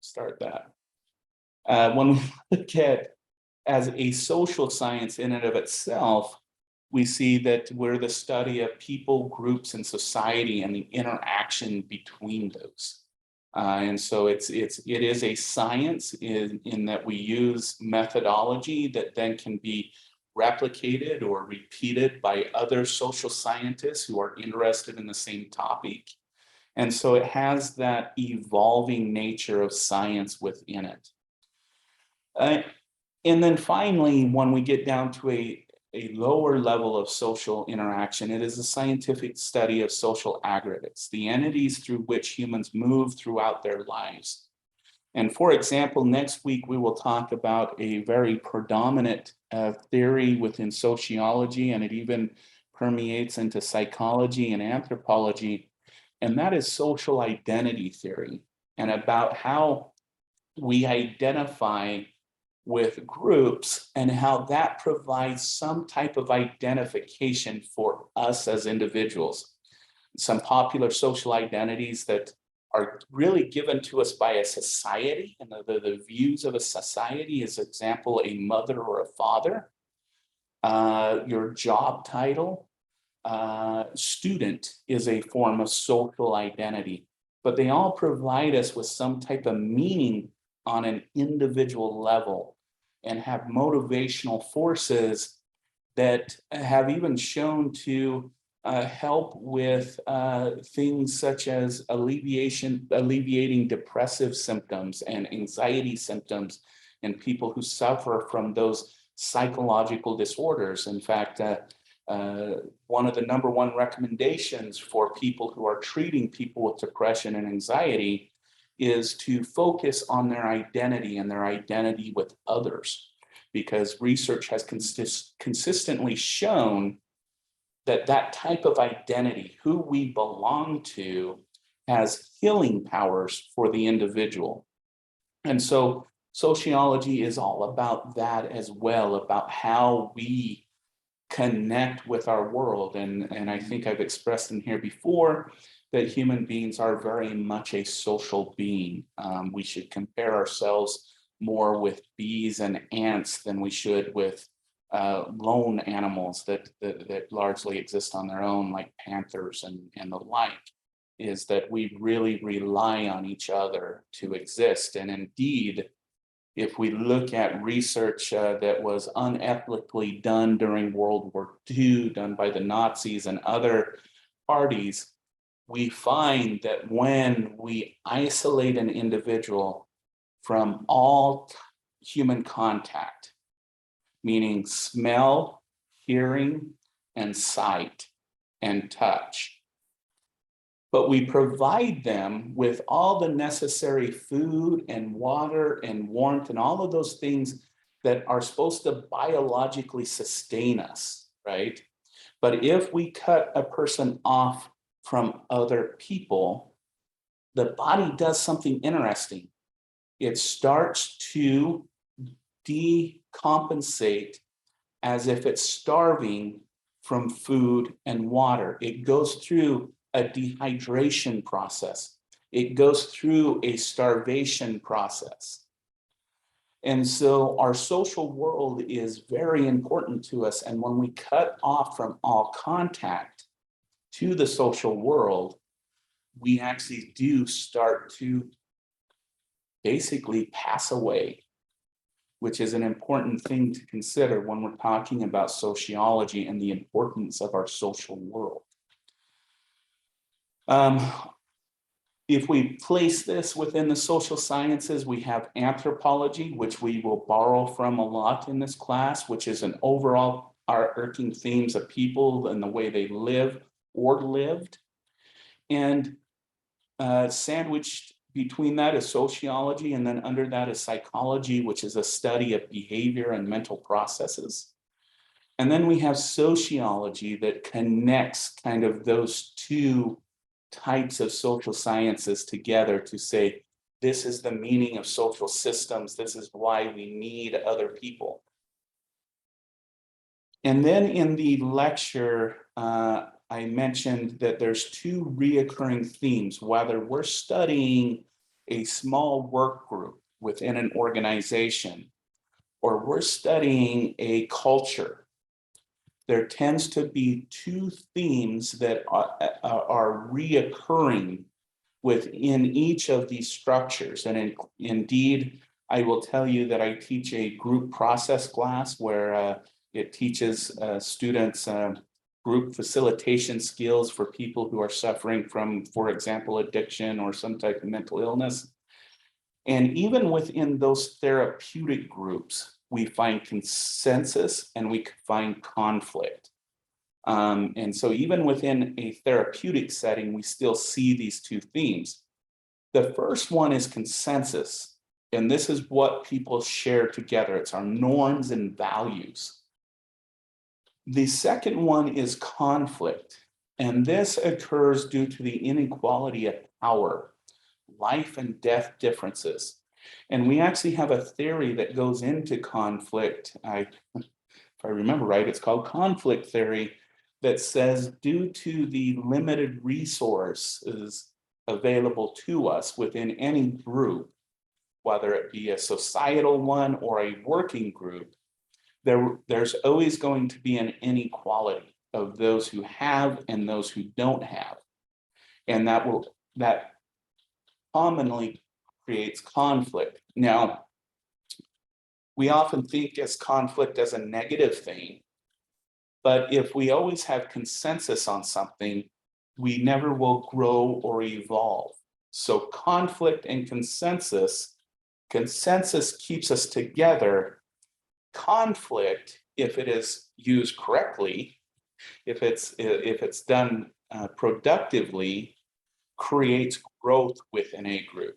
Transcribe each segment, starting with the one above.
start that. When we look at as a social science in and of itself, we see that we're the study of people, groups, and society and the interaction between those. And so it is a science in that we use methodology that then can be replicated or repeated by other social scientists who are interested in the same topic. And so it has that evolving nature of science within it. And then finally, when we get down to a lower level of social interaction, it is a scientific study of social aggregates, the entities through which humans move throughout their lives. And for example, next week we will talk about a very predominant theory within sociology, and it even permeates into psychology and anthropology, and that is social identity theory, and about how we identify with groups and how that provides some type of identification for us as individuals. Some popular social identities that are really given to us by a society, and the views of a society is, example, a mother or a father, your job title, student is a form of social identity, but they all provide us with some type of meaning on an individual level and have motivational forces that have even shown to help with things such as alleviating depressive symptoms and anxiety symptoms in people who suffer from those psychological disorders. In fact, one of the number one recommendations for people who are treating people with depression and anxiety is to focus on their identity and their identity with others, because research has consistently shown that that type of identity, who we belong to, has healing powers for the individual. And so sociology is all about that as well, about how we connect with our world. And I think I've expressed in here before that human beings are very much a social being. We should compare ourselves more with bees and ants than we should with lone animals that largely exist on their own, like panthers and the like, is that we really rely on each other to exist. And indeed, if we look at research that was unethically done during World War II, done by the Nazis and other parties, we find that when we isolate an individual from all human contact, meaning smell, hearing, and sight, and touch, but we provide them with all the necessary food and water and warmth and all of those things that are supposed to biologically sustain us, right? But if we cut a person off from other people, the body does something interesting. It starts to decompensate as if it's starving from food and water. It goes through a dehydration process. It goes through a starvation process. And so our social world is very important to us. And when we cut off from all contact to the social world, we actually do start to basically pass away, which is an important thing to consider when we're talking about sociology and the importance of our social world. If we place this within the social sciences, we have anthropology, which we will borrow from a lot in this class, which is an overall overarching themes of people and the way they live or lived. And sandwiched between that is sociology, and then under that is psychology, which is a study of behavior and mental processes. And then we have sociology that connects kind of those two types of social sciences together to say, this is the meaning of social systems. This is why we need other people. And then in the lecture, I mentioned that there's two reoccurring themes, whether we're studying a small work group within an organization, or we're studying a culture, there tends to be two themes that are reoccurring within each of these structures. And indeed, I will tell you that I teach a group process class where it teaches students group facilitation skills for people who are suffering from, for example, addiction or some type of mental illness. And even within those therapeutic groups, we find consensus and we find conflict. And so even within a therapeutic setting, we still see these two themes. The first one is consensus, and this is what people share together. It's our norms and values. The second one is conflict, and this occurs due to the inequality of power, life and death differences. And we actually have a theory that goes into conflict. If I remember right, it's called conflict theory, that says due to the limited resources available to us within any group, whether it be a societal one or a working group, there's always going to be an inequality of those who have and those who don't have. And that commonly creates conflict. Now, we often think as conflict as a negative thing, but if we always have consensus on something, we never will grow or evolve. So conflict and consensus keeps us together. Conflict, if it is used correctly, if it's done productively, creates growth within a group.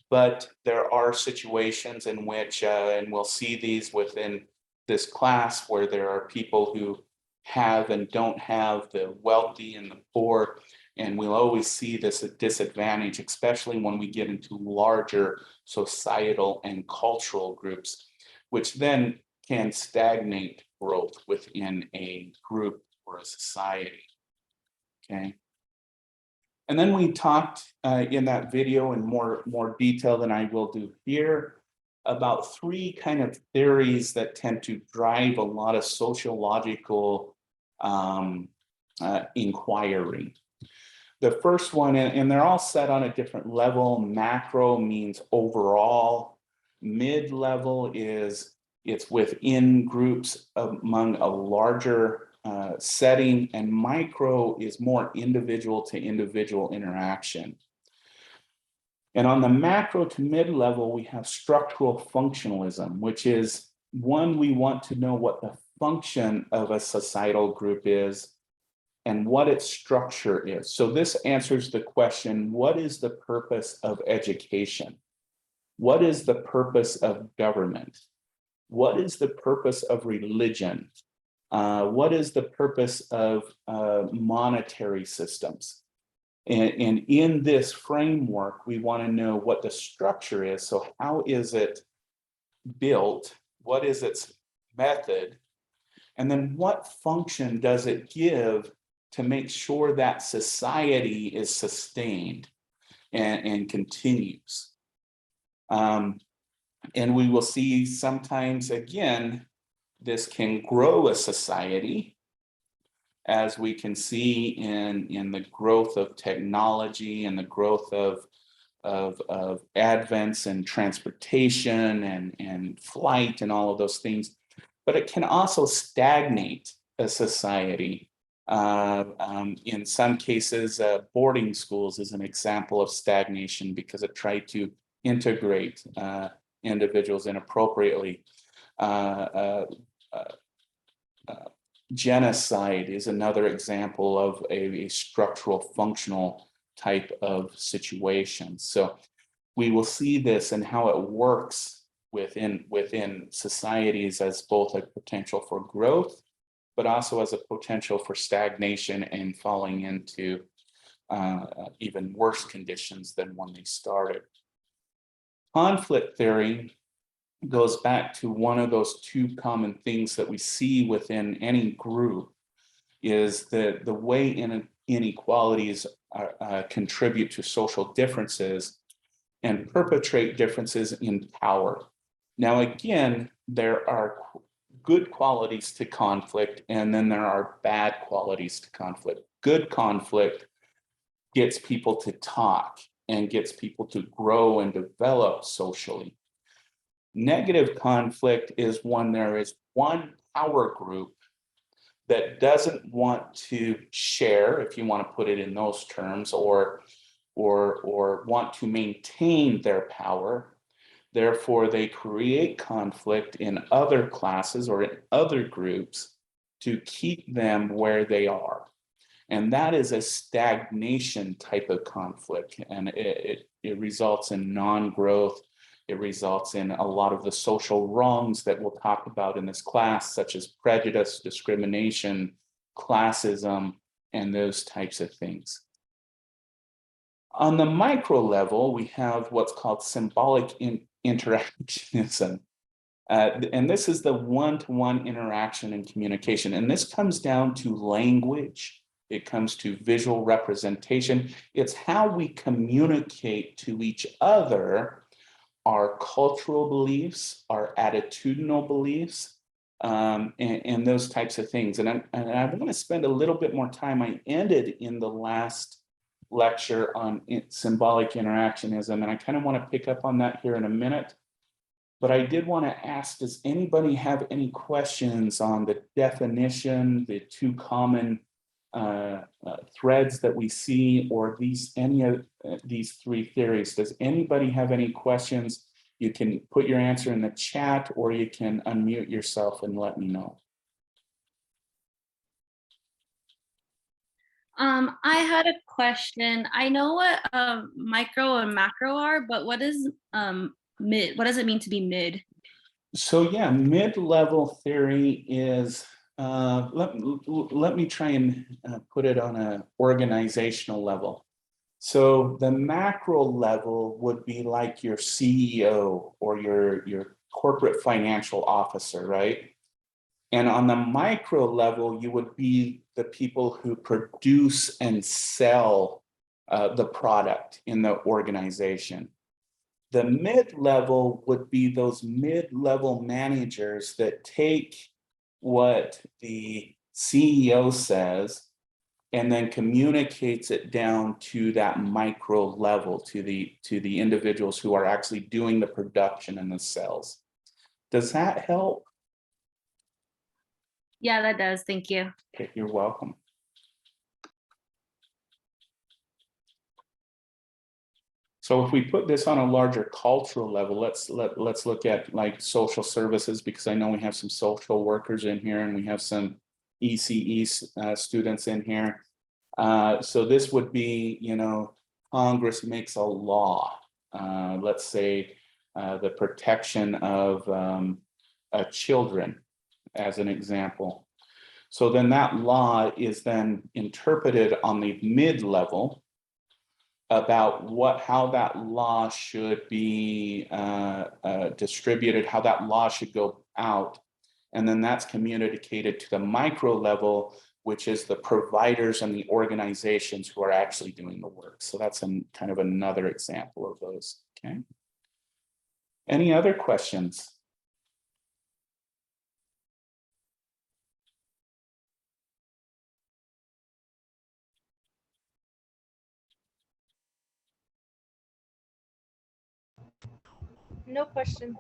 But there are situations in which, and we'll see these within this class, where there are people who have and don't have, the wealthy and the poor, and we'll always see this disadvantage, especially when we get into larger societal and cultural groups, which then can stagnate growth within a group or a society. Okay. And then we talked in that video in more detail than I will do here about three kind of theories that tend to drive a lot of sociological inquiry. The first one, and they're all set on a different level. Macro means overall. Mid-level is it's within groups among a larger setting, and micro is more individual to individual interaction. And on the macro to mid-level, we have structural functionalism, which is one, we want to know what the function of a societal group is and what its structure is. So this answers the question, what is the purpose of education? What is the purpose of government? What is the purpose of religion? What is the purpose of monetary systems? And in this framework, we want to know what the structure is. So how is it built? What is its method? And then what function does it give to make sure that society is sustained and continues? And we will see sometimes, again, this can grow a society, as we can see in the growth of technology and the growth of advents and transportation and flight and all of those things. But it can also stagnate a society. In some cases, boarding schools is an example of stagnation because it tried to integrate individuals inappropriately. Genocide is another example of a structural functional type of situation. So we will see this and how it works within societies as both a potential for growth, but also as a potential for stagnation and falling into even worse conditions than when they started. Conflict theory goes back to one of those two common things that we see within any group, is that the way inequalities contribute to social differences and perpetrate differences in power. Now, again, there are good qualities to conflict, and then there are bad qualities to conflict. Good conflict gets people to talk and gets people to grow and develop socially. Negative conflict is when there is one power group that doesn't want to share, if you want to put it in those terms, or want to maintain their power. Therefore, they create conflict in other classes or in other groups to keep them where they are. And that is a stagnation type of conflict, and it results in non-growth. It results in a lot of the social wrongs that we'll talk about in this class, such as prejudice, discrimination, classism, and those types of things. On the micro level, we have what's called symbolic interactionism. And this is the one-to-one interaction and communication. And this comes down to language. It comes to visual representation. It's how we communicate to each other our cultural beliefs, our attitudinal beliefs, and those types of things. And I want to spend a little bit more time. I ended in the last lecture on symbolic interactionism, and I kind of want to pick up on that here in a minute. But I did want to ask, does anybody have any questions on the definition, the two common threads that we see, or any of these three theories? Does anybody have any questions? You can put your answer in the chat, or you can unmute yourself and let me know. I had a question. I know what micro and macro are, but what is mid? What does it mean to be mid? So yeah, mid-level theory is, let me try and put it on an organizational level. So the macro level would be like your CEO or your corporate financial officer, right? And on the micro level, you would be the people who produce and sell the product in the organization. The mid-level would be those mid-level managers that take what the CEO says and then communicates it down to that micro level, to the individuals who are actually doing the production and the sales. Does that help? Yeah, that does. Thank you. Okay, you're welcome. So if we put this on a larger cultural level, let's look at like social services, because I know we have some social workers in here and we have some ECE students in here. So this would be, Congress makes a law, let's say the protection of children as an example. So then that law is then interpreted on the mid-level about how that law should be distributed, how that law should go out. And then that's communicated to the micro level, which is the providers and the organizations who are actually doing the work. So that's kind of another example of those, okay? Any other questions? No questions.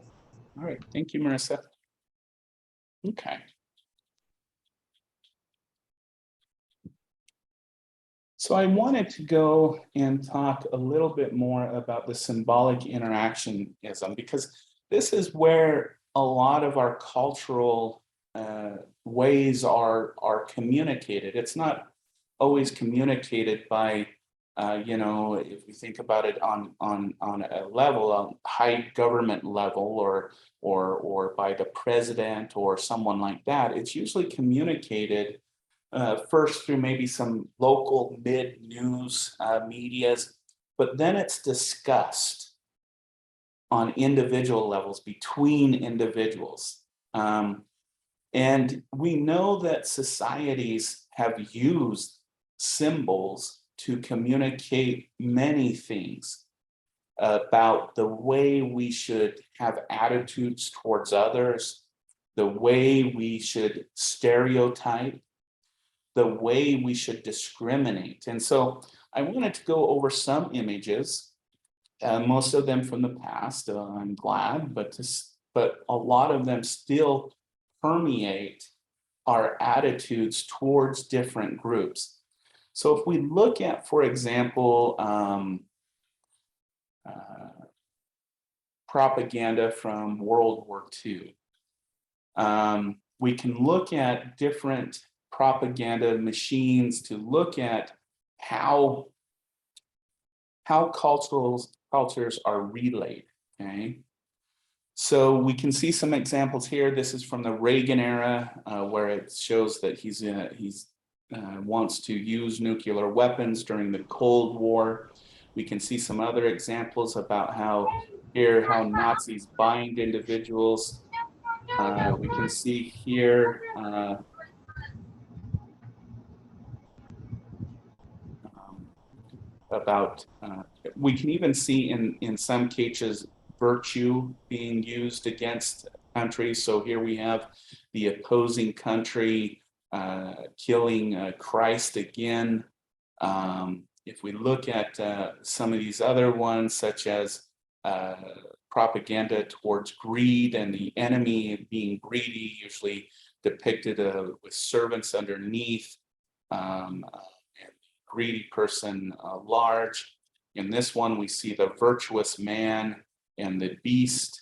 All right, thank you, Marissa. Okay. So I wanted to go and talk a little bit more about the symbolic interactionism, because this is where a lot of our cultural ways are communicated. It's not always communicated by, if we think about it on a level, a high government level, or by the president or someone like that. It's usually communicated first through maybe some local mid-news medias, but then it's discussed on individual levels between individuals. And we know that societies have used symbols to communicate many things. about the way we should have attitudes towards others, the way we should stereotype, the way we should discriminate. And so I wanted to go over some images, most of them from the past, I'm glad, but a lot of them still permeate our attitudes towards different groups. So if we look at, for example, propaganda from World War II, we can look at different propaganda machines to look at how cultures are relayed, okay? So we can see some examples here. This is from the Reagan era, where it shows that he's wants to use nuclear weapons during the Cold War. We can see some other examples about how Nazis bind individuals. We can see here about, we can even see in some cases virtue being used against countries. So here we have the opposing country killing Christ again. If we look at some of these other ones, such as propaganda towards greed and the enemy being greedy, usually depicted with servants underneath, and greedy person large. In this one, we see the virtuous man and the beast.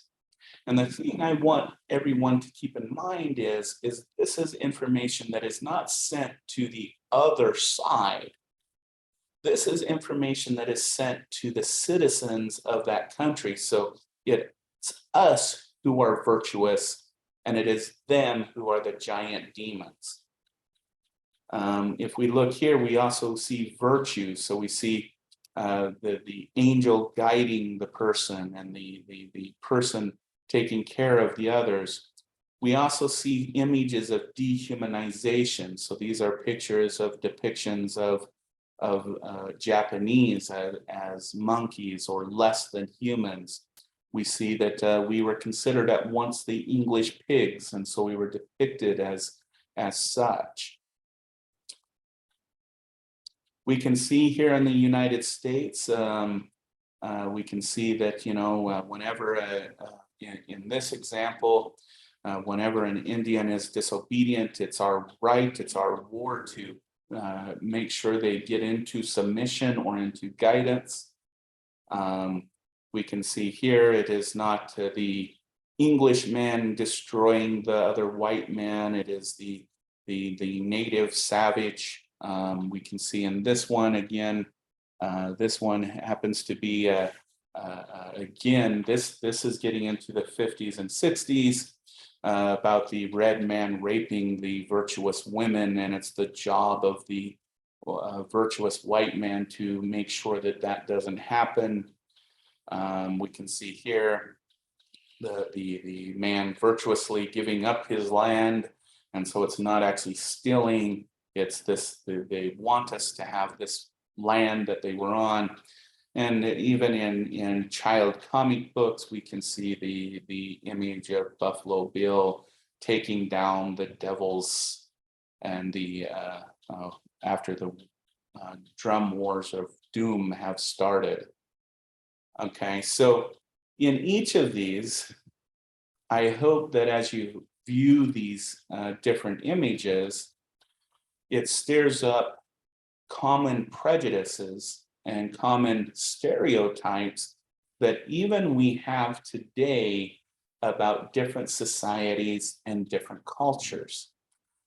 And the thing I want everyone to keep in mind is this is information that is not sent to the other side. This is information that is sent to the citizens of that country. So it's us who are virtuous, and it is them who are the giant demons. If we look here, we also see virtue. So we see the angel guiding the person and the person taking care of the others. We also see images of dehumanization. So these are pictures of depictions of Japanese as monkeys or less than humans. We see that we were considered at once the English pigs, and so we were depicted as such. We can see here in the United States, we can see that, whenever, in this example, whenever an Indian is disobedient, it's our right, it's our war to make sure they get into submission or into guidance. We can see here, it is not the English man destroying the other white man, it is the native savage. We can see in this one again, this one happens to be again, this is getting into the 50s and 60s, about the red man raping the virtuous women, and it's the job of the virtuous white man to make sure that that doesn't happen. We can see here the man virtuously giving up his land, and so it's not actually stealing. It's this, they want us to have this land that they were on. And even in child comic books, we can see the image of Buffalo Bill taking down the devils and after the drum wars of doom have started. Okay, so in each of these, I hope that as you view these different images, it stirs up common prejudices and common stereotypes that even we have today about different societies and different cultures.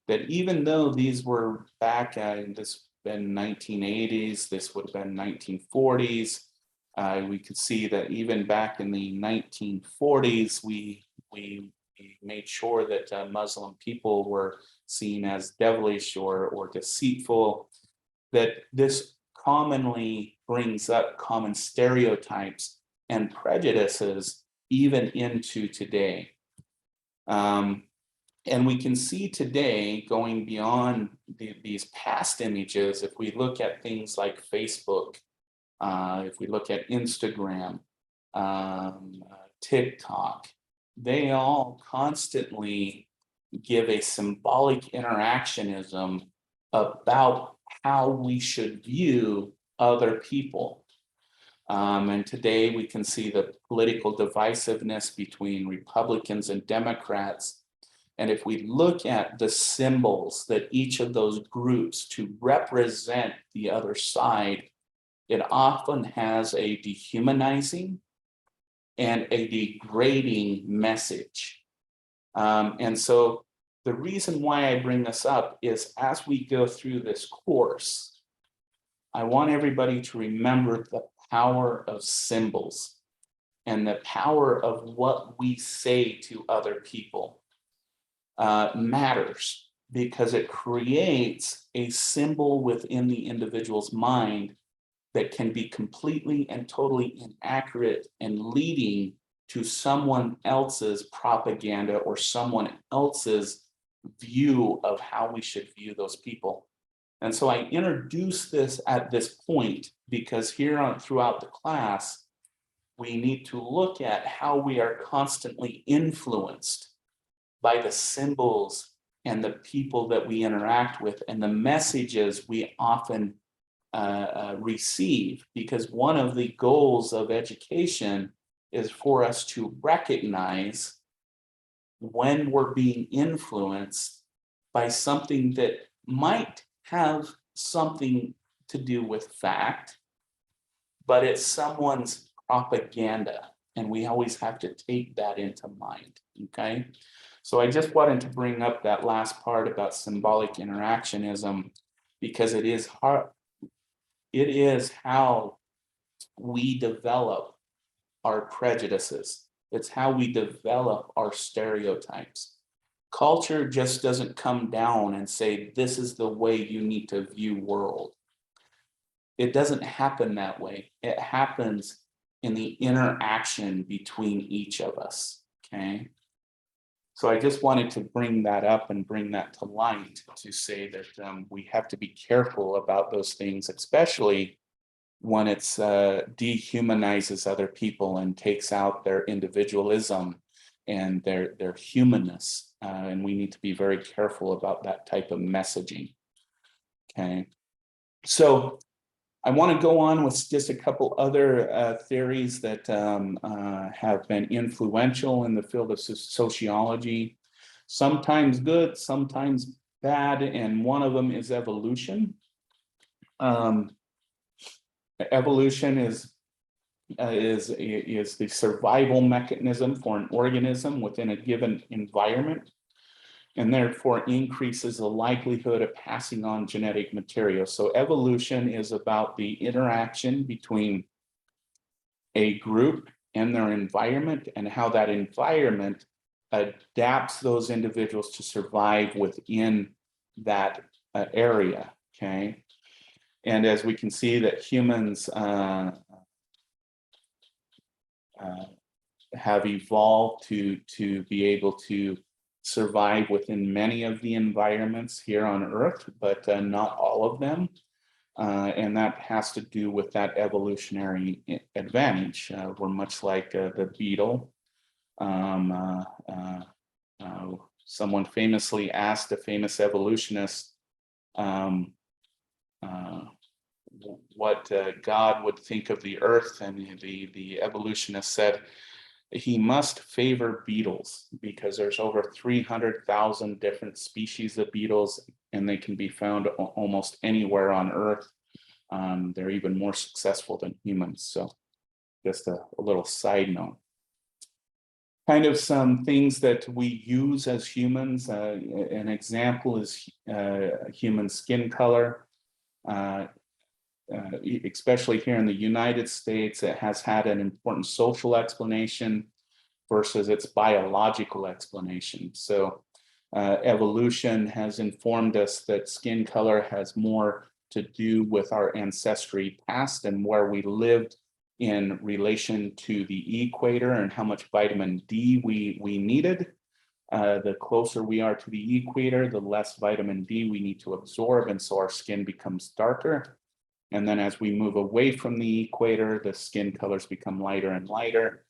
That even though these were back in this been 1980s, this would have been 1940s. We could see that even back in the 1940s, we made sure that Muslim people were seen as devilish or deceitful, that this commonly brings up common stereotypes and prejudices even into today. And we can see today, going beyond these past images, if we look at things like Facebook, if we look at Instagram, TikTok, they all constantly give a symbolic interactionism about how we should view other people. And today we can see the political divisiveness between Republicans and Democrats. And if we look at the symbols that each of those groups to represent the other side, it often has a dehumanizing and a degrading message. And so the reason why I bring this up is as we go through this course, I want everybody to remember the power of symbols and the power of what we say to other people matters, because it creates a symbol within the individual's mind that can be completely and totally inaccurate and leading to someone else's propaganda or someone else's view of how we should view those people. And so I introduce this at this point because here on throughout the class, we need to look at how we are constantly influenced by the symbols and the people that we interact with and the messages we often receive, because one of the goals of education is for us to recognize when we're being influenced by something that might have something to do with fact, but it's someone's propaganda, and we always have to take that into mind, okay? So I just wanted to bring up that last part about symbolic interactionism, because it is hard. It is how we develop our prejudices. It's how we develop our stereotypes. Culture just doesn't come down and say, this is the way you need to view world. It doesn't happen that way. It happens in the interaction between each of us, okay? So I just wanted to bring that up and bring that to light to say that we have to be careful about those things, especially when it's dehumanizes other people and takes out their individualism and their humanness. And we need to be very careful about that type of messaging. Okay, so I want to go on with just a couple other theories that have been influential in the field of sociology, sometimes good, sometimes bad, and one of them is evolution. Evolution is the survival mechanism for an organism within a given environment, and therefore increases the likelihood of passing on genetic material. So evolution is about the interaction between a group and their environment, and how that environment adapts those individuals to survive within that area, okay? And as we can see that humans have evolved to be able to survive within many of the environments here on Earth, but not all of them. And that has to do with that evolutionary advantage. We're much like the beetle. Someone famously asked a famous evolutionist what God would think of the Earth, and the evolutionist said he must favor beetles because there's over 300,000 different species of beetles, and they can be found almost anywhere on Earth. They're even more successful than humans. So just a little side note. Kind of some things that we use as humans. An example is human skin color. Especially here in the United States, it has had an important social explanation versus its biological explanation. So evolution has informed us that skin color has more to do with our ancestry past and where we lived in relation to the equator and how much vitamin D we needed. The closer we are to the equator, the less vitamin D we need to absorb, and so our skin becomes darker. And then as we move away from the equator, the skin colors become lighter and lighter.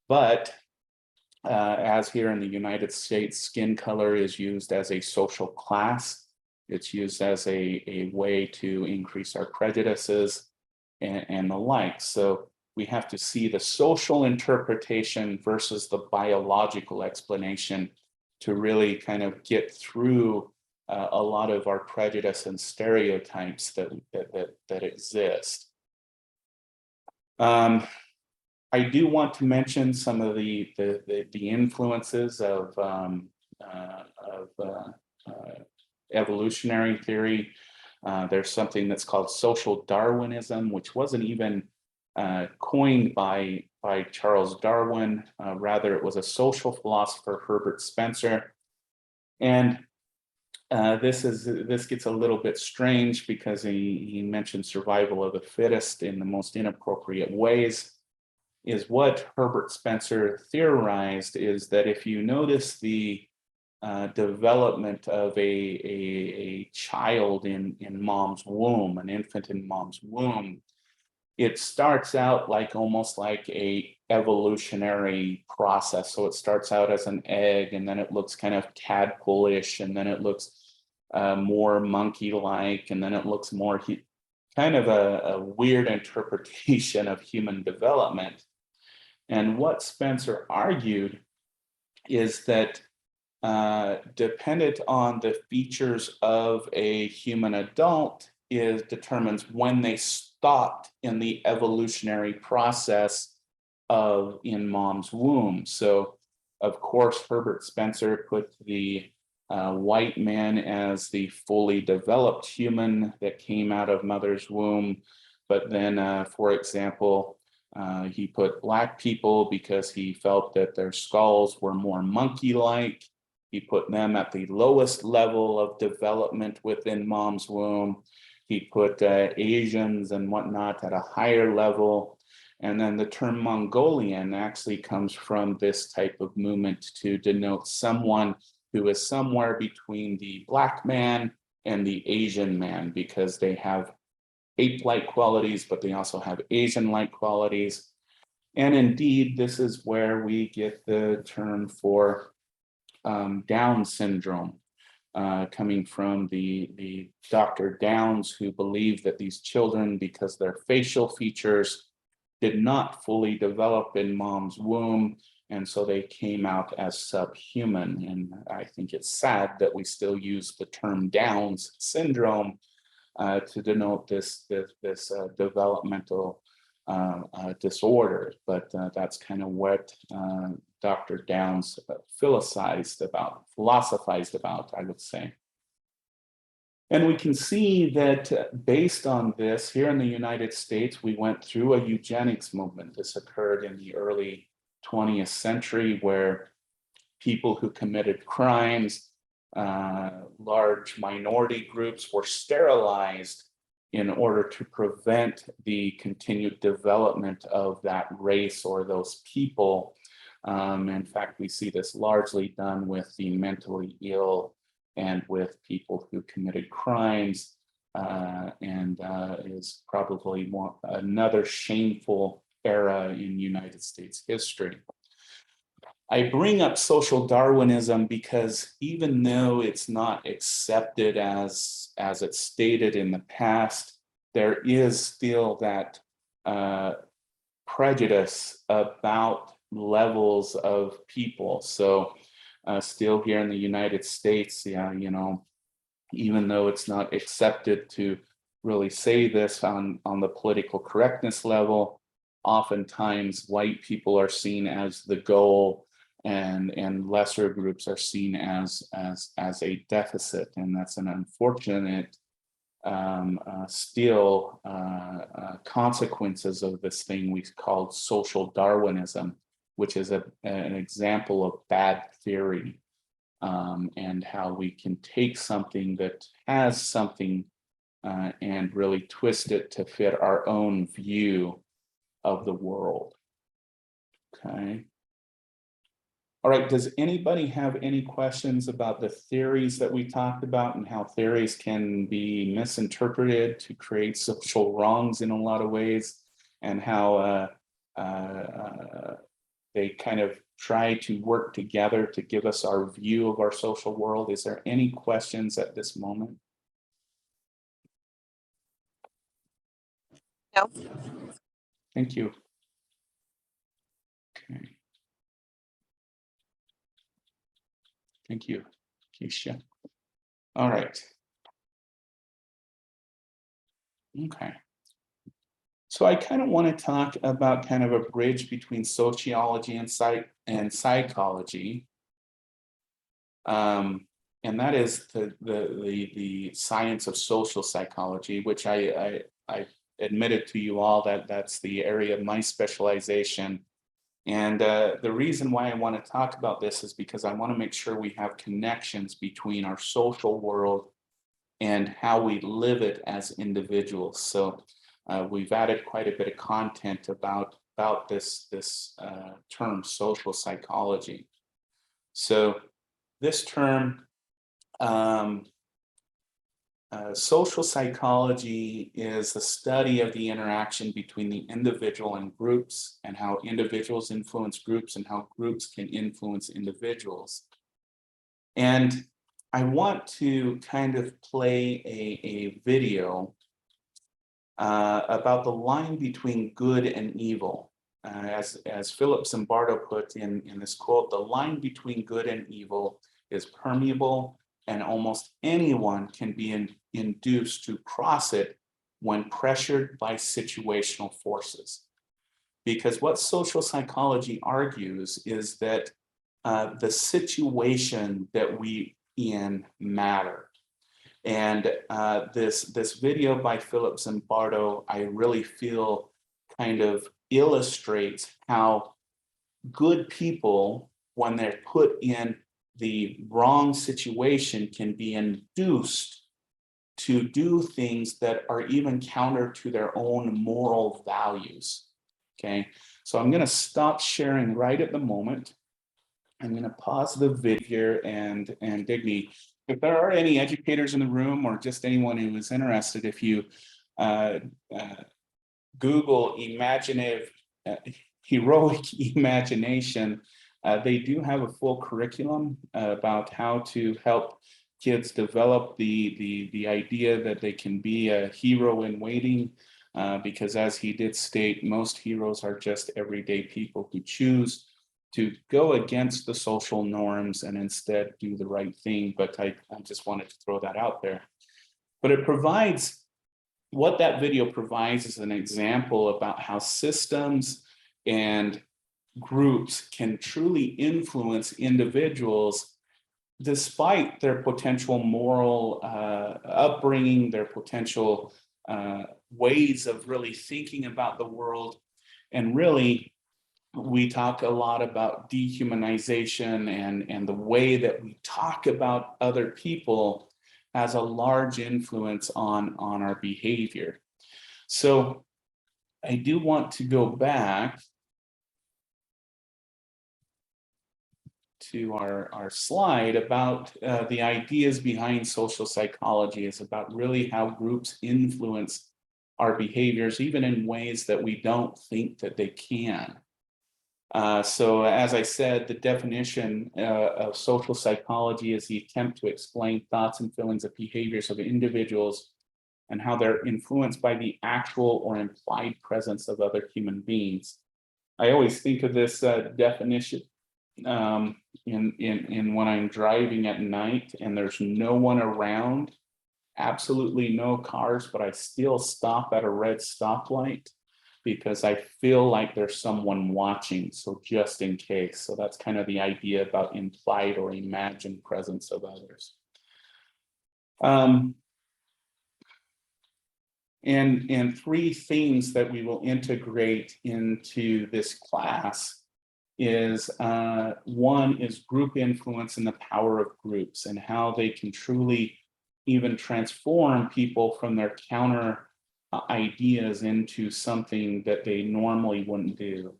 But as here in the United States, skin color is used as a social class. It's used as a way to increase our prejudices and the like. So we have to see the social interpretation versus the biological explanation to really kind of get through a lot of our prejudice and stereotypes that exist. I do want to mention some of the influences of evolutionary theory. There's something that's called social Darwinism, which wasn't even coined by Charles Darwin. Rather, it was a social philosopher, Herbert Spencer. And this gets a little bit strange because he mentioned survival of the fittest in the most inappropriate ways. Is what Herbert Spencer theorized is that if you notice the development of a child in mom's womb, an infant in mom's womb, it starts out like almost like a evolutionary process. So it starts out as an egg, and then it looks kind of tadpole-ish, and then it looks more monkey-like, and then it looks more kind of a weird interpretation of human development. And what Spencer argued is that dependent on the features of a human adult determines when they stopped in the evolutionary process of in mom's womb. So of course, Herbert Spencer put the white man as the fully developed human that came out of mother's womb. But then, for example, he put Black people because he felt that their skulls were more monkey-like. He put them at the lowest level of development within mom's womb. He put Asians and whatnot at a higher level. And then the term Mongolian actually comes from this type of movement to denote someone who is somewhere between the Black man and the Asian man, because they have ape-like qualities, but they also have Asian-like qualities. And indeed, this is where we get the term for Down syndrome, coming from the Dr. Downs, who believed that these children, because their facial features did not fully develop in mom's womb, and so they came out as subhuman. And I think it's sad that we still use the term Down's syndrome to denote this developmental disorder, but that's kind of what Dr. Downs philosophized about, I would say. And we can see that based on this, here in the United States, we went through a eugenics movement. This occurred in the early 20th century, where people who committed crimes, large minority groups, were sterilized in order to prevent the continued development of that race or those people. In fact, we see this largely done with the mentally ill and with people who committed crimes, and is probably another shameful era in United States history. I bring up social Darwinism because even though it's not accepted as it's stated in the past, there is still that prejudice about levels of people. So still here in the United States, even though it's not accepted to really say this on the political correctness level, oftentimes white people are seen as the goal, and lesser groups are seen as a deficit, and that's an unfortunate still consequences of this thing we called social Darwinism, which is an example of bad theory, and how we can take something that has something and really twist it to fit our own view of the world. Okay. All right, does anybody have any questions about the theories that we talked about and how theories can be misinterpreted to create social wrongs in a lot of ways, and how they kind of try to work together to give us our view of our social world? Is there any questions at this moment? No. Thank you. Okay. Thank you, Keisha. All right. Okay. So I kind of want to talk about kind of a bridge between sociology and psychology. And that is the science of social psychology, which I admitted to you all that that's the area of my specialization. And the reason why I want to talk about this is because I want to make sure we have connections between our social world and how we live it as individuals. So we've added quite a bit of content about this term, social psychology. So this term, social psychology is the study of the interaction between the individual and groups, and how individuals influence groups and how groups can influence individuals. And I want to kind of play a video about the line between good and evil. As Philip Zimbardo put in this quote, the line between good and evil is permeable, and almost anyone can be induced to cross it when pressured by situational forces. Because what social psychology argues is that the situation that we in matter. And this video by Philip Zimbardo, I really feel kind of illustrates how good people, when they're put in the wrong situation, can be induced to do things that are even counter to their own moral values. Okay, so I'm going to stop sharing right at the moment. I'm going to pause the video and Digny, if there are any educators in the room or just anyone who is interested, if you Google imaginative, heroic imagination, they do have a full curriculum about how to help kids develop the idea that they can be a hero in waiting, because as he did state, most heroes are just everyday people who choose to go against the social norms and instead do the right thing. But I just wanted to throw that out there. But it provides, what that video provides is an example about how systems and groups can truly influence individuals despite their potential moral upbringing, their potential ways of really thinking about the world. And really, we talk a lot about dehumanization, and the way that we talk about other people has a large influence on our behavior. So I do want to go back to our slide about the ideas behind social psychology. Is about really how groups influence our behaviors, even in ways that we don't think that they can. So as I said, the definition of social psychology is the attempt to explain thoughts and feelings of behaviors of individuals and how they're influenced by the actual or implied presence of other human beings. I always think of this definition in when I'm driving at night and there's no one around, absolutely no cars, but I still stop at a red stoplight because I feel like there's someone watching, so just in case. So that's kind of the idea about implied or imagined presence of others. And three themes that we will integrate into this class is one is group influence and the power of groups, and how they can truly even transform people from their counter ideas into something that they normally wouldn't do.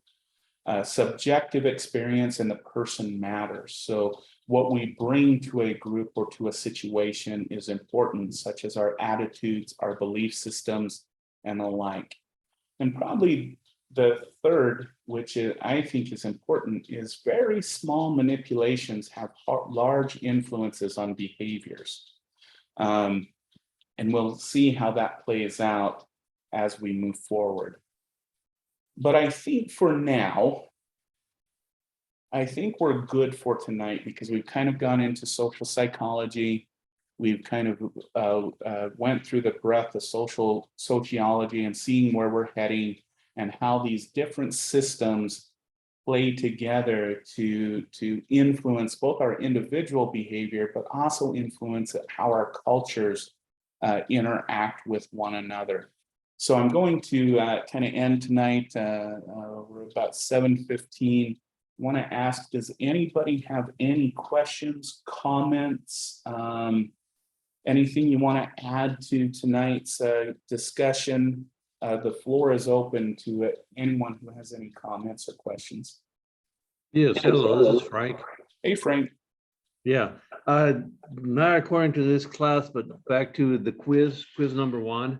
subjective experience and the person matters. So what we bring to a group or to a situation is important, such as our attitudes, our belief systems, and the like. And probably the third, which I think is important, is very small manipulations have large influences on behaviors. And we'll see how that plays out as we move forward. But I think for now, I think we're good for tonight because we've kind of gone into social psychology. We've kind of went through the breadth of sociology and seeing where we're heading and how these different systems play together to influence both our individual behavior, but also influence how our cultures interact with one another. So I'm going to kind of end tonight. We're about 7:15. I want to ask, does anybody have any questions, comments, anything you want to add to tonight's discussion? The floor is open to anyone who has any comments or questions. Yes, hello, this is Frank. Hey, Frank. Yeah, not according to this class, but back to the quiz number 1.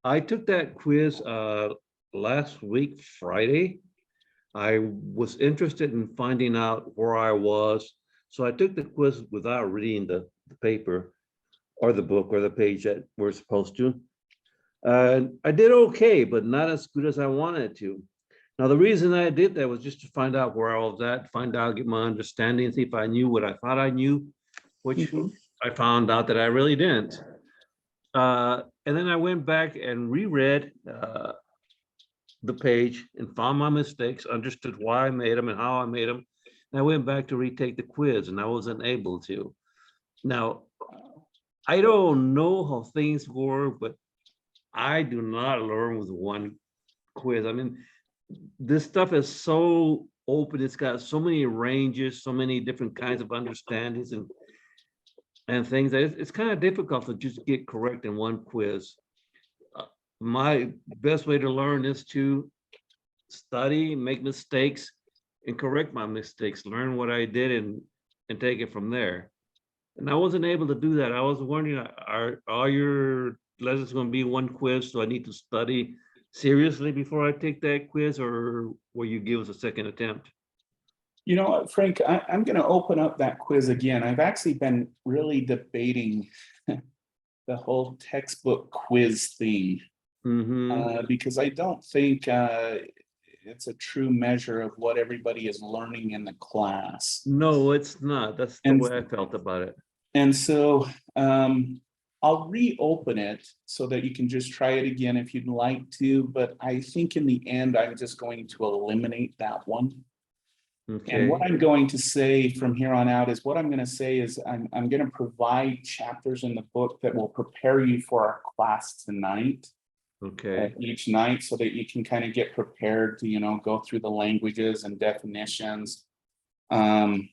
I took that quiz last week, Friday. I was interested in finding out where I was. So I took the quiz without reading the paper or the book or the page that we're supposed to. I did okay, but not as good as I wanted to. Now, the reason I did that was just to find out where I was at, get my understanding, see if I knew what I thought I knew, which I found out that I really didn't. And then I went back and reread the page and found my mistakes, understood why I made them and how I made them. And I went back to retake the quiz and I wasn't able to. Now, I don't know how things work, but I do not learn with one quiz. I mean, this stuff is so open. It's got so many ranges, so many different kinds of understandings and things that it's kind of difficult to just get correct in one quiz. My best way to learn is to study, make mistakes, and correct my mistakes, learn what I did and take it from there. And I wasn't able to do that. I was wondering, are all your lessons going to be one quiz? So I need to study seriously before I take that quiz, or will you give us a second attempt? You know what, Frank, I'm going to open up that quiz again. I've actually been really debating the whole textbook quiz thing. Because I don't think it's a true measure of what everybody is learning in the class. No, it's not. That's the way I felt about it. And so I'll reopen it so that you can just try it again if you'd like to. But I think in the end, I'm just going to eliminate that one. Okay. And what I'm going to say from here on out is I'm going to provide chapters in the book that will prepare you for our class tonight. Okay. Each night, so that you can kind of get prepared to, go through the languages and definitions. And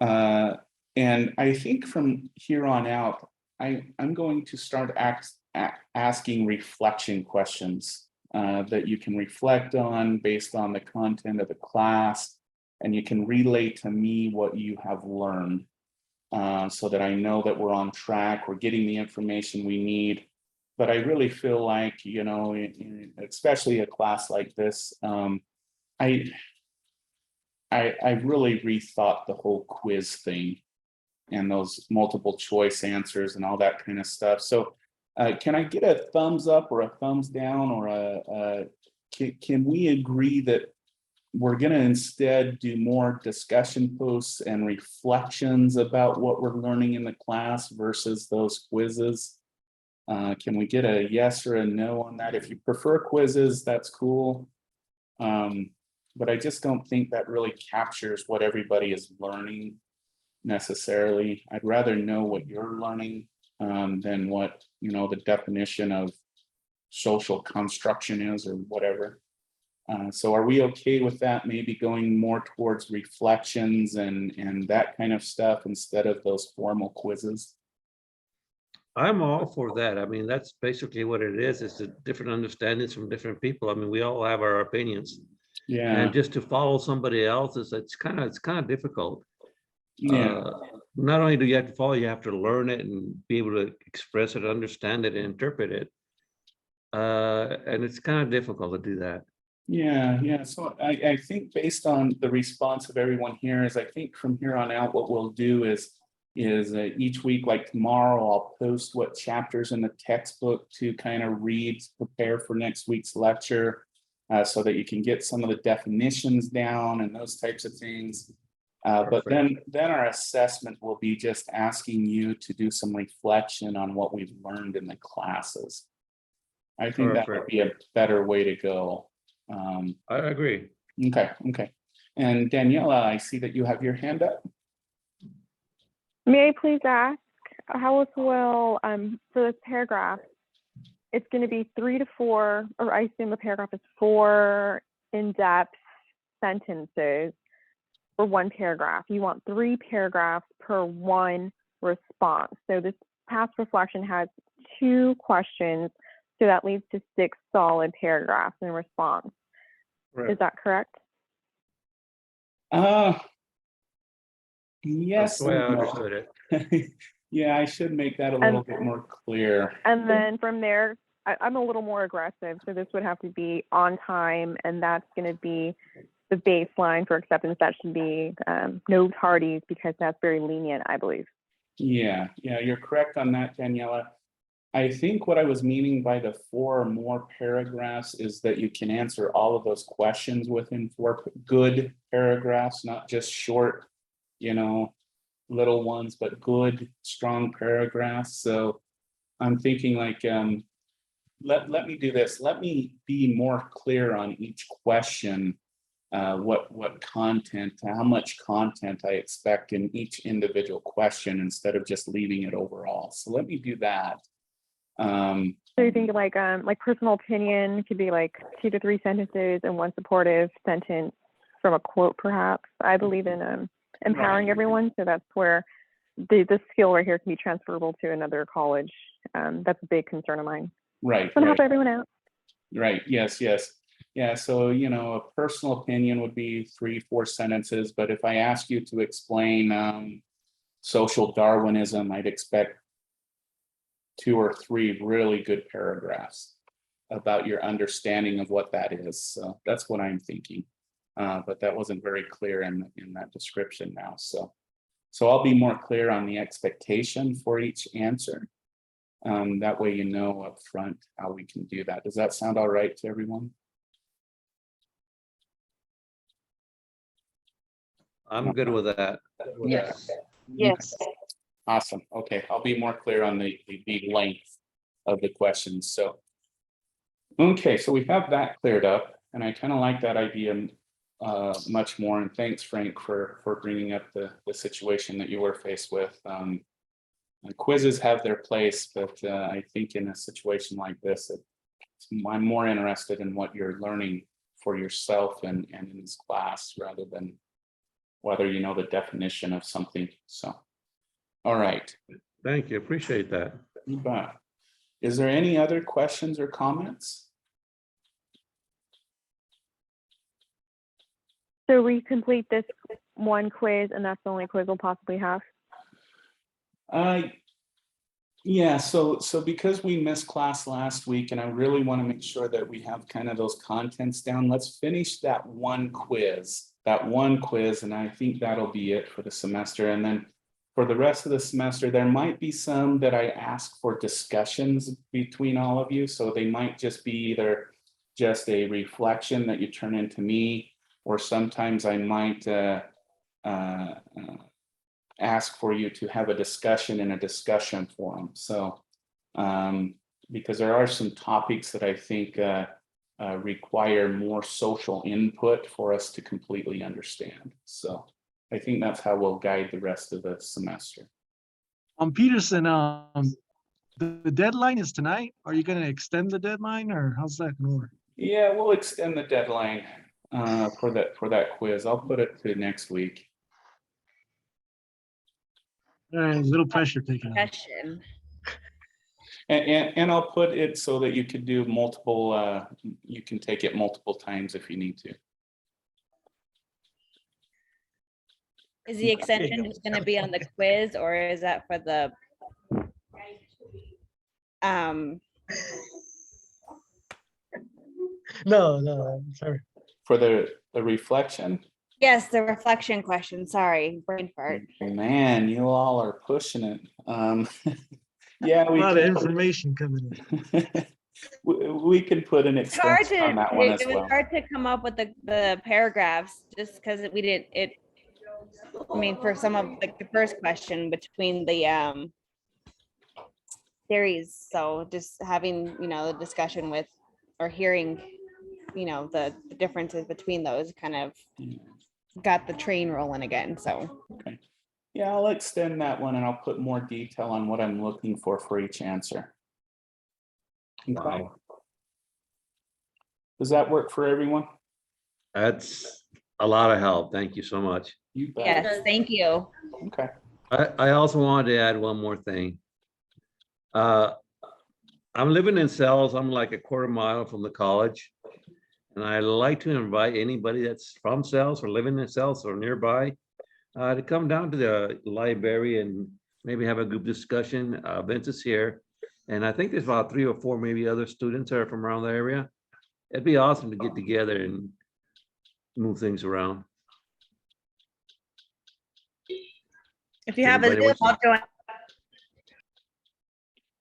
I think from here on out, I'm going to start asking reflection questions that you can reflect on based on the content of the class, and you can relay to me what you have learned, so that I know that we're on track, we're getting the information we need. But I really feel like, especially a class like this, I really rethought the whole quiz thing and those multiple choice answers and all that kind of stuff. So can I get a thumbs up or a thumbs down, or can we agree that we're going to instead do more discussion posts and reflections about what we're learning in the class versus those quizzes? Can we get a yes or a no on that? If you prefer quizzes, that's cool. But I just don't think that really captures what everybody is learning necessarily. I'd rather know what you're learning than what, the definition of social construction is or whatever. So are we okay with that? Maybe going more towards reflections and that kind of stuff instead of those formal quizzes? I'm all for that. I mean, that's basically what it is. It's a different understandings from different people. I mean, we all have our opinions. Yeah, And just to follow somebody else it's kind of difficult. yeah, Not only do you have to follow, you have to learn it and be able to express it, understand it, and interpret it. And it's kind of difficult to do that. yeah. So I think based on the response of everyone here is I think from here on out, what we'll do is each week, like tomorrow, I'll post what chapters in the textbook to kind of read, prepare for next week's lecture, so that you can get some of the definitions down and those types of things. But then our assessment will be just asking you to do some reflection on what we've learned in the classes. I think that would be a better way to go. I agree. Okay. And Daniela, I see that you have your hand up. May I please ask, how will, for this paragraph, it's going to be 3 to 4, or I assume the paragraph is 4 in-depth sentences for one paragraph. You want 3 paragraphs per one response. So this past reflection has 2 questions, so that leads to 6 solid paragraphs in response. Right. Is that correct? Yes. That's the way I and no. understood it. Yeah, I should make that a little bit more clear. And then from there, I'm a little more aggressive, so this would have to be on time, and that's going to be the baseline for acceptance. That should be no tardies, because that's very lenient, I believe. Yeah, you're correct on that, Daniela. I think what I was meaning by the 4 or more paragraphs is that you can answer all of those questions within 4 good paragraphs, not just short, little ones, but good, strong paragraphs. So I'm thinking like, let me do this. Let me be more clear on each question, what content, how much content I expect in each individual question instead of just leaving it overall. So let me do that. So you think like personal opinion could be like 2 to 3 sentences and 1 supportive sentence from a quote, perhaps. I believe in empowering everyone, so that's where the skill right here can be transferable to another college. That's a big concern of mine. Right. Want to help everyone out. Right. Yes. Yeah. So, a personal opinion would be 3-4 sentences. But if I ask you to explain social Darwinism, I'd expect 2 or 3 really good paragraphs about your understanding of what that is. So that's what I'm thinking. But that wasn't very clear in that description now. So I'll be more clear on the expectation for each answer. That way, up front how we can do that. Does that sound all right to everyone? I'm good with that. Yes. Yes. Awesome. Okay, I'll be more clear on the length of the questions. So, okay, so we have that cleared up, and I kind of like that idea much more. And thanks, Frank, for bringing up the situation that you were faced with. Quizzes have their place, but I think in a situation like this, I'm more interested in what you're learning for yourself and in this class rather than whether you know the definition of something. So, all right. Thank you. Appreciate that. You bet. Is there any other questions or comments? So we complete this 1 quiz, and that's the only quiz we'll possibly have? Yeah, so because we missed class last week and I really want to make sure that we have kind of those contents down, let's finish that one quiz, and I think that'll be it for the semester. And then for the rest of the semester, there might be some that I ask for discussions between all of you. So they might just be either just a reflection that you turn into me, or sometimes I might ask for you to have a discussion in a discussion forum. So, because there are some topics that I think require more social input for us to completely understand. So I think that's how we'll guide the rest of the semester. Peterson, the deadline is tonight. Are you going to extend the deadline, or how's that going to work? Yeah, we'll extend the deadline for that quiz. I'll put it to next week. All right, a little pressure taken off. Question. And I'll put it so that you could do multiple, you can take it multiple times if you need to. Is the extension just gonna be on the quiz, or is that for the No, I'm sorry. For the reflection. yes, the reflection question, sorry, brain fart. Man, you all are pushing it. Yeah, A we lot of can, information coming in. we can put an It's hard extension to, on that one as it was well. hard to come up with the paragraphs, just because we didn't, I mean, for some of, like, the first question between the theories, so just having, the discussion with, or hearing, the differences between those kind of got the train rolling again, so. Okay. Yeah, I'll extend that one and I'll put more detail on what I'm looking for each answer. Okay. Wow. Does that work for everyone? That's a lot of help. Thank you so much. You bet. Yes, thank you. Okay. I also wanted to add one more thing. I'm living in Cells. I'm like a quarter mile from the college. And I like to invite anybody that's from Cells or living in Cells or nearby to come down to the library and maybe have a group discussion. Vince is here. And I think there's about 3 or 4 maybe other students that are from around the area. It'd be awesome to get together and move things around. If you have a Everybody Zoom, wants I'll join.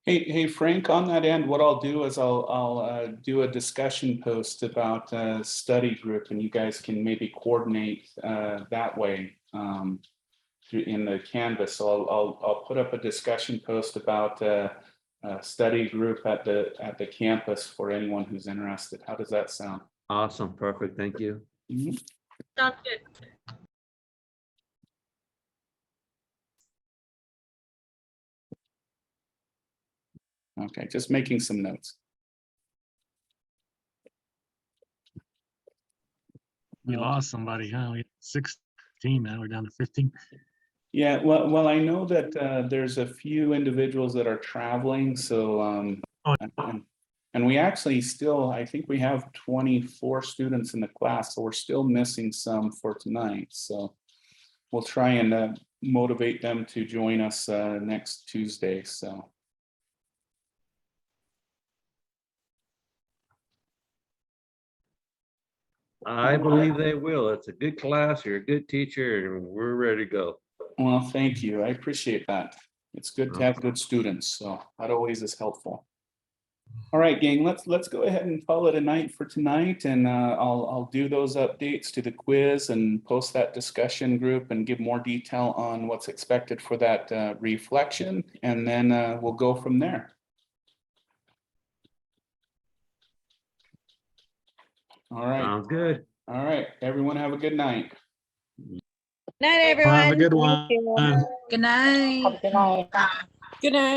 Hey, Frank, on that end, what I'll do is I'll do a discussion post about a study group and you guys can maybe coordinate that way in the Canvas. So I'll put up a discussion post about a study group at the campus for anyone who's interested. How does that sound? Awesome. Perfect. Thank you. Mhm. Sounds good. Okay, just making some notes. We lost somebody, huh? We had 16, now we're down to 15. Yeah, well, I know that there's a few individuals that are traveling, so Oh. and we actually still, I think we have 24 students in the class, so we're still missing some for tonight. So we'll try and motivate them to join us next Tuesday. So. I believe they will. It's a good class. You're a good teacher and we're ready to go. Well, thank you. I appreciate that. It's good to have good students, so that always is helpful. All right, gang, let's go ahead and call it a night for tonight, and I'll do those updates to the quiz and post that discussion group and give more detail on what's expected for that reflection, and then we'll go from there. All right. Sounds good. All right, everyone have a good night. Night, everyone. Have a good Thank one. you. Good night. Good night. Good night.